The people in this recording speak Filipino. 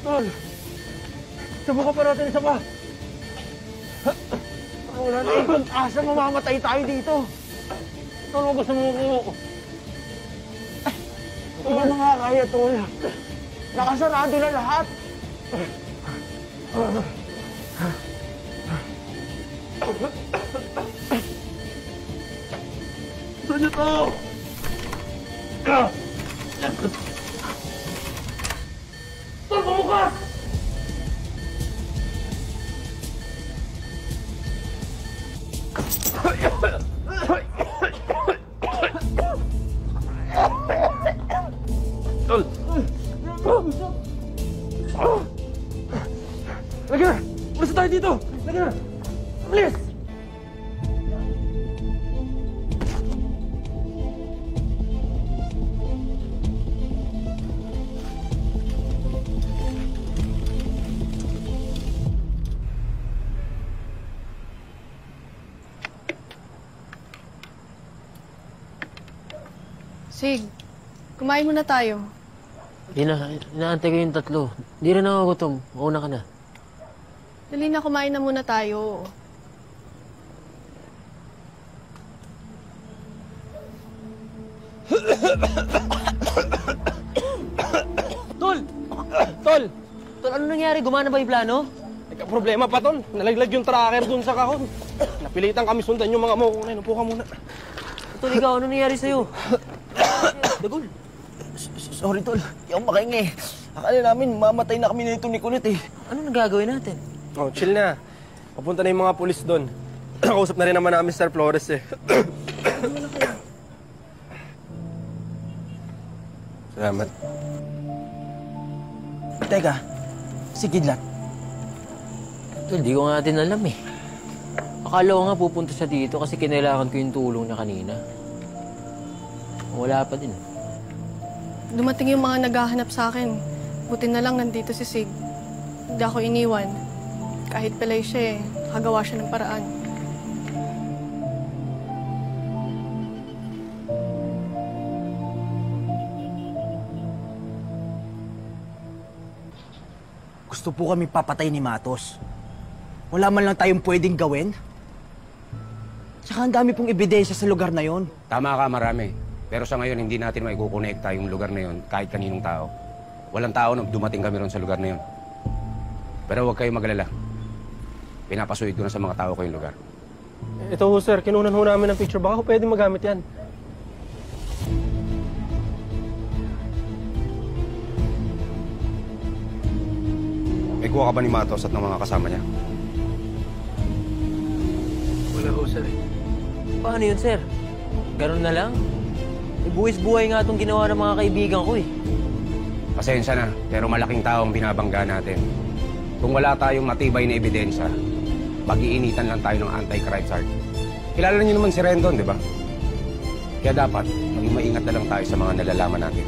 Tol, subukan pa natin isa pa. Wala na ikon. Asa mamamatay tayo dito. Tol, huwag gusto mo ko. Hindi na nga kaya, Tol. Nakasarado na lahat. Saan niyo to? Tol, pamukas! Tol! Lagyan na! Umalis tayo dito! Lagyan na! Bilis! Sig, kumain muna tayo. Inaantay ko yung tatlo. Di rin ako gutom. Mauna ka na. Dali na, kumain na muna tayo. Tol! Tol! Tol, ano nangyari? Gumana ba yung plano? Problema pa, Tol. Nalaglag yung tracker dun sa kahon. Napilitan kami sundan yung mga mukha na yun. Upo ka muna. Tol, ikaw, ano nangyari sa'yo? Dagol. Sorry, Tol. Di ako makahingi. Akala namin mamatay na kami nito ni Kulit eh. Ano nagagawin natin? Oh, chill na. Papunta na yung mga pulis doon. Nakausap na rin naman namin Mr. Flores eh. Salamat. Teka, si Kidlat. Tol, di ko nga din alam eh. Akala ko nga pupunta siya dito kasi kinailangan ko yung tulong niya kanina. Wala pa din. Dumating yung mga naghahanap sa akin. Buti na lang nandito si Sig. Hindi ako iniwan. Kahit palay siya eh, nakagawa siya ng paraan. Gusto po kami papatay ni Matos. Wala man lang tayong pwedeng gawin. Tsaka ang dami pong ebidensya sa lugar na yon. Tama ka, marami. Pero sa ngayon, hindi natin maikukonekta yung lugar na yon kahit kaninong tao. Walang tao nang dumating kami ron sa lugar na yon. Pero huwag kayong magalala. Pinapasuit ko na sa mga tao ko yung lugar. Ito ho, sir. Kinunan ho namin ng picture. Baka ho pwede magamit yan. May kuha ka ba ni Matos at ng mga kasama niya? Wala ho, sir. Paano yun, sir? Ganun na lang? Buwis-buhay nga itong ginawa ng mga kaibigan ko eh. Pasensya na, pero malaking tao ang binabangga natin. Kung wala tayong matibay na ebidensya, mag-iinitan lang tayo ng anti-crime sergeant. Kilala niyo naman si Rendon, di ba? Kaya dapat, maging maingat na lang tayo sa mga nalalaman natin.